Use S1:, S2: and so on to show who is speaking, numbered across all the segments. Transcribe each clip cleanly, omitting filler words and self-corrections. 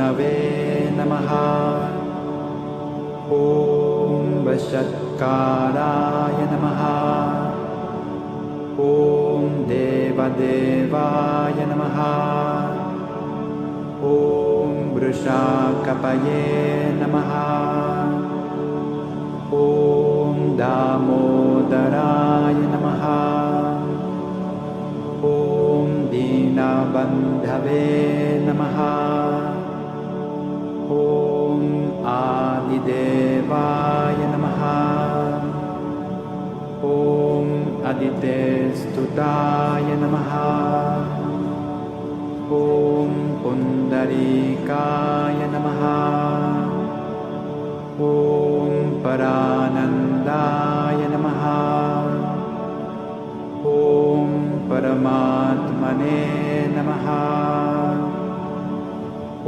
S1: विष्णवे नमः। ॐ वषट्काराय नमः। ॐ देवदेवाय नमः। ॐ वृषाकपये नमः। ॐ दामोदराय नमः। ॐ दीनबन्धवे नमः। ॐ आदिदेवाय नमः। ॐ अदितेस्तुताय नमः। ॐ पुण्डरीकाय नमः। ॐ परानन्दाय नमः। ॐ परमात्मने नमः।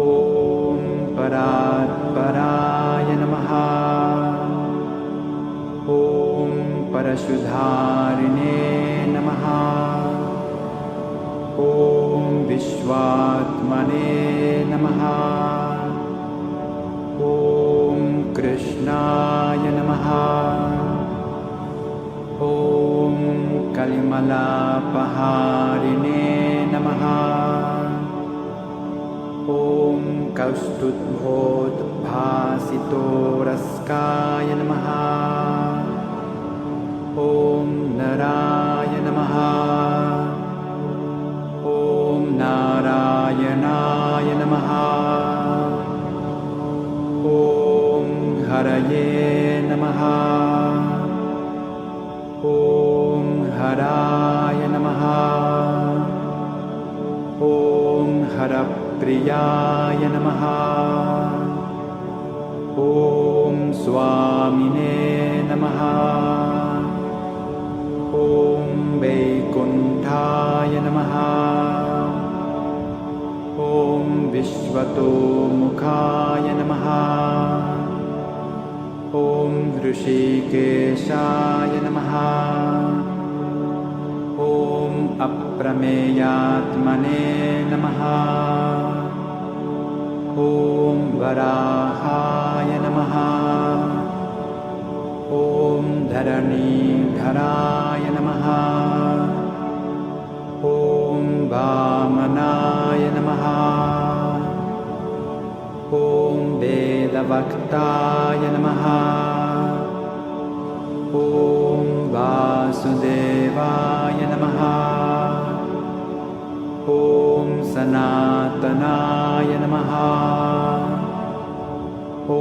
S1: ॐ परात्पराय नमः। ॐ परशुधारिणे नमः। ॐ विश्वात्मने नमः। ॐ कृष्णाय नमः। ॐ कलिमलापहारिणे नमः। ॐ कौस्तुभोद्भासितोरस्काय नमः। ॐ नराय नमः। ॐ नारायणाय नमः। ॐ हरये नमः। ॐ हराय नमः। ॐ हरप्रियाय नमः। ॐ स्वामिने नमः। ॐ वैकुण्ठाय नमः। ॐ विश्वतोमुखाय नमः। ॐ ऋषिकेशाय नमः। ॐ अप्रमेयात्मने नमः। ॐ वराहाय नमः। ॐ धरणीधराय नमः। ॐ वामनाय नमः। ॐ वेदवक्ताय नमः। ॐ वासुदेवाय नमः। ॐ सनातनाय नमः। ॐ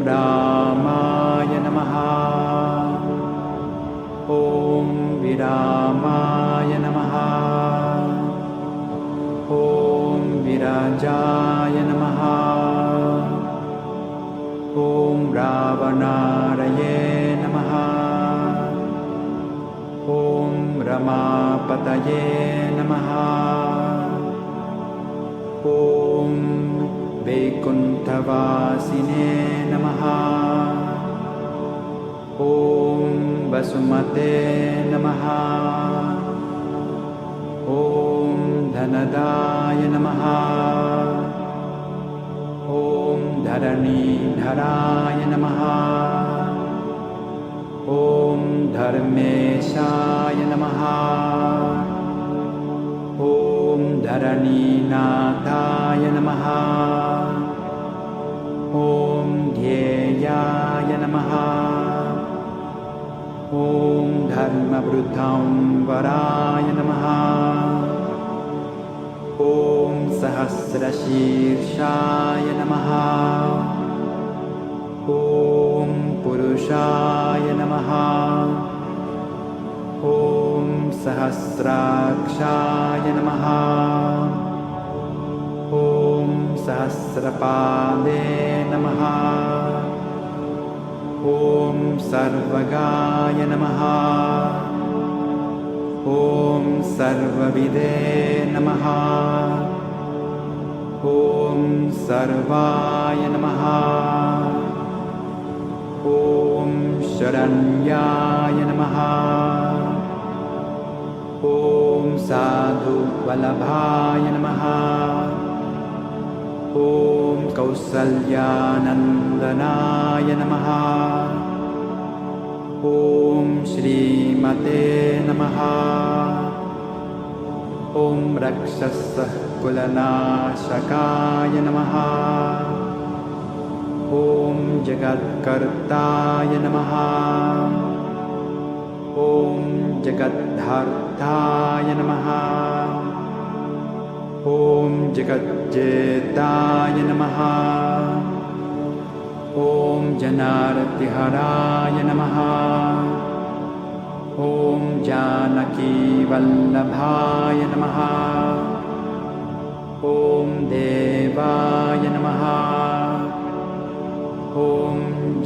S1: रामाय नमः। ॐ विरामाय नमः। ॐ विराजाय नमः। ॐ रावणारये नमः। ॐ रमापतये नमः। ॐ वैकुण्ठवासिने नमः। ॐ वसुमते नमः। ॐ धनदाय नमः। ॐ धरणीधराय नमः। ॐ धर्मेशाय नमः। ॐ धरणीनाथाय नमः। ॐ ध्येयाय नमः। ॐ धर्मवृद्धंवराय नमः। ॐ सहस्रशीर्षाय नमः। ॐ पुरुषाय नमः। ॐ सहस्राक्षाय नमः। ॐ सहस्रपादे नमः। ॐ सर्वगाय नमः। ॐ सर्वविदे नमः। ॐ सर्वाय नमः। ॐ शरण्याय नमः। ॐ साधुवल्लभाय नमः। ॐ ॐ कौसल्यानन्दनाय नमः। ॐ श्रीमते नमः। ॐ रक्षसः कुलनाशकाय नमः। ॐ जगत्कर्ताय नमः। ॐ जगद्धार्ताय नमः। ॐ जगज्जेताय नमः। ॐ जनार्तिहराय नमः। ॐ जानकीवल्लभाय नमः। ॐ देवाय नमः। ॐ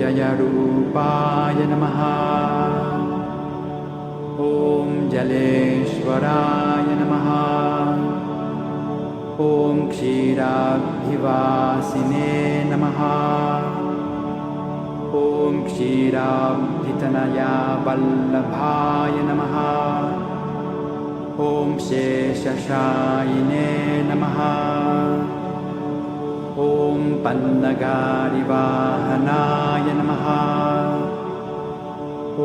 S1: जयरूपाय नमः। ॐ जलेश्वराय नमः। ॐ क्षीराब्धिवासिने नमः। ॐ क्षीराब्धितनयावल्लभाय नमः। ॐ शेषशायिने नमः। ॐ पन्नगारिवाहनाय नमः।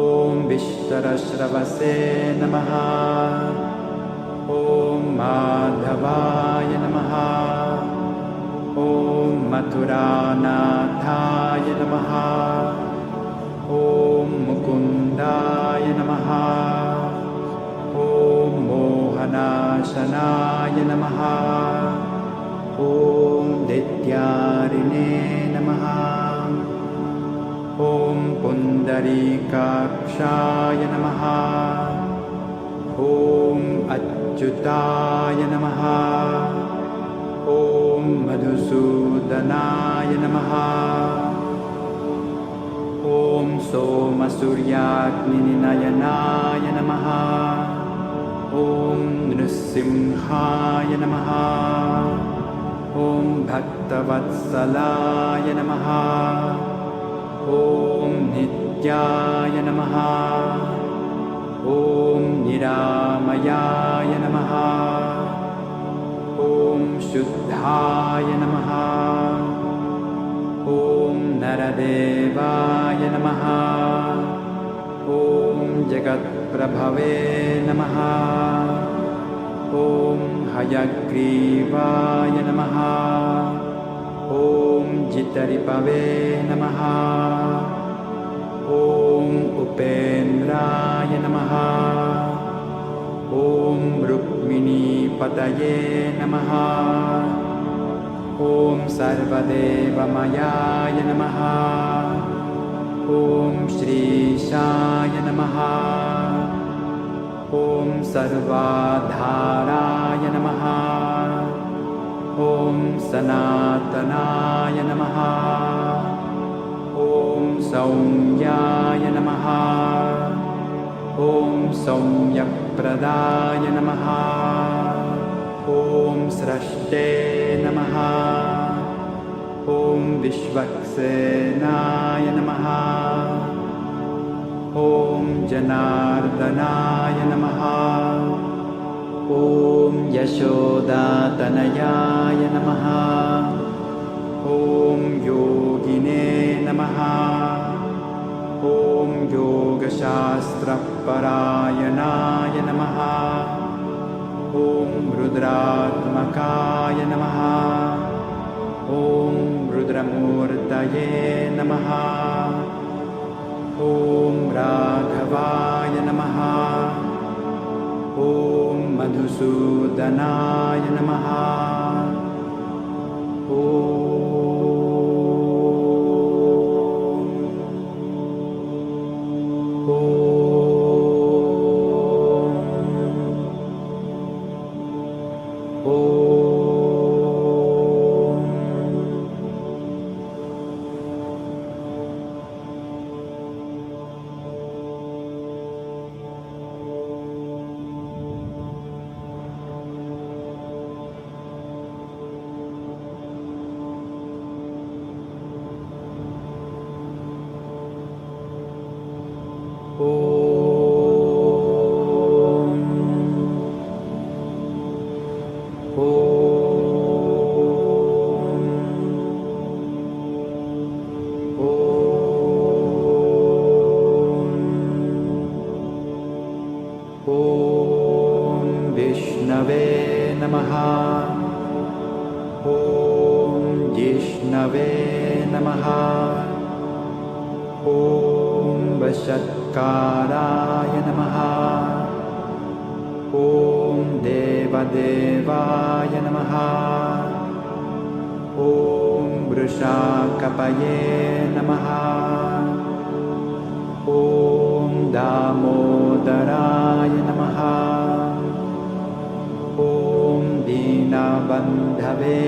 S1: ॐ विष्टरश्रवसे नमः। ॐ माधवाय नमः। ॐ मथुरानाथाय नमः। ॐ मुकुन्दाय नमः। ॐ मोहनाशनाय नमः। ॐ दैत्यारिणे नमः। ॐ पुण्डरीकाक्षाय नमः। ॐ अच्युताय नमः। ॐ मधुसूदनाय नमः। ॐ सोमसूर्याग्निनयनाय नमः। ॐ नृसिंहाय नमः। ॐ भक्तवत्सलाय नमः। ॐ नित्याय नमः। ॐ निरामयाय नमः। ॐ शुद्धाय नमः। ॐ नरदेवाय नमः। ॐ जगत्प्रभवे नमः। ॐ हयग्रीवाय नमः। ॐ जितरिपवे नमः। ॐ उपेन्द्राय नमः। ॐ रुक्मिणीपतये नमः। ॐ सर्वदेवमयाय नमः। ॐ श्रीशाय नमः। ॐ सर्वाधाराय नमः। ॐ सनातनाय नमः। ॐ सौम्याय नमः। ॐ सौम्यप्रदाय नमः। ॐ स्रष्टे नमः। ॐ विश्वक्सेनाय नमः। ॐ जनार्दनाय नमः। ॐ यशोदातनयाय नमः। ॐ योगिने नमः। ॐ योगशास्त्रपरायणाय नमः। ॐ रुद्रात्मकाय नमः। ॐ रुद्रमूर्तये नमः। ॐ राघवाय नमः। ॐ मधुसूदनाय नमः। विष्णवे नमः। ॐ वषट्काराय नमः। ॐ देवदेवाय नमः। ॐ वृषाकपये नमः। ॐ दामोदराय नमः। ॐ दीनबन्धवे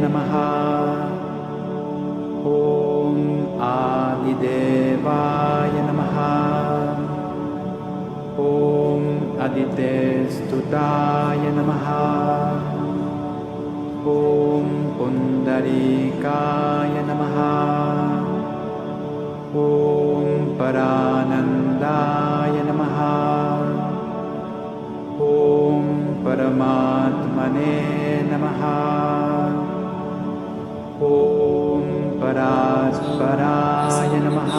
S1: नमः। ॐ आदिदेवाय नमः। ॐ अदितेस्तुताय नमः। ॐ पुण्डरीकाय नमः। ॐ परानन्दाय नमः। ॐ परमात्मने नमः। ॐ परात्पराय नमः।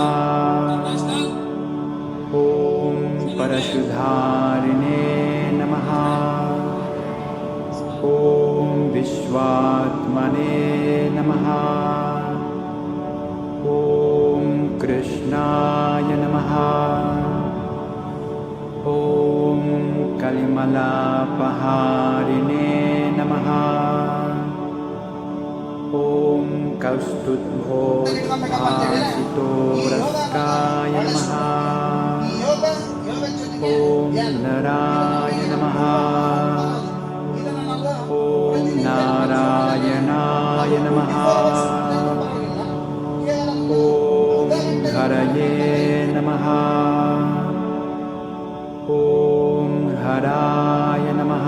S1: ॐ परशुधारिणे नमः। ॐ विश्वात्मने नमः। ॐ कृष्णाय नमः। ॐ कलिमलापहारिणे नमः। ॐ कौस्तुभोद्भासितोरस्काय नमः। ॐ नराय नमः। ॐ नारायणाय नमः। ॐ हरये नमः। ॐ हराय नमः।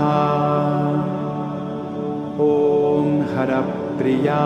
S1: ॐ हरप्रिया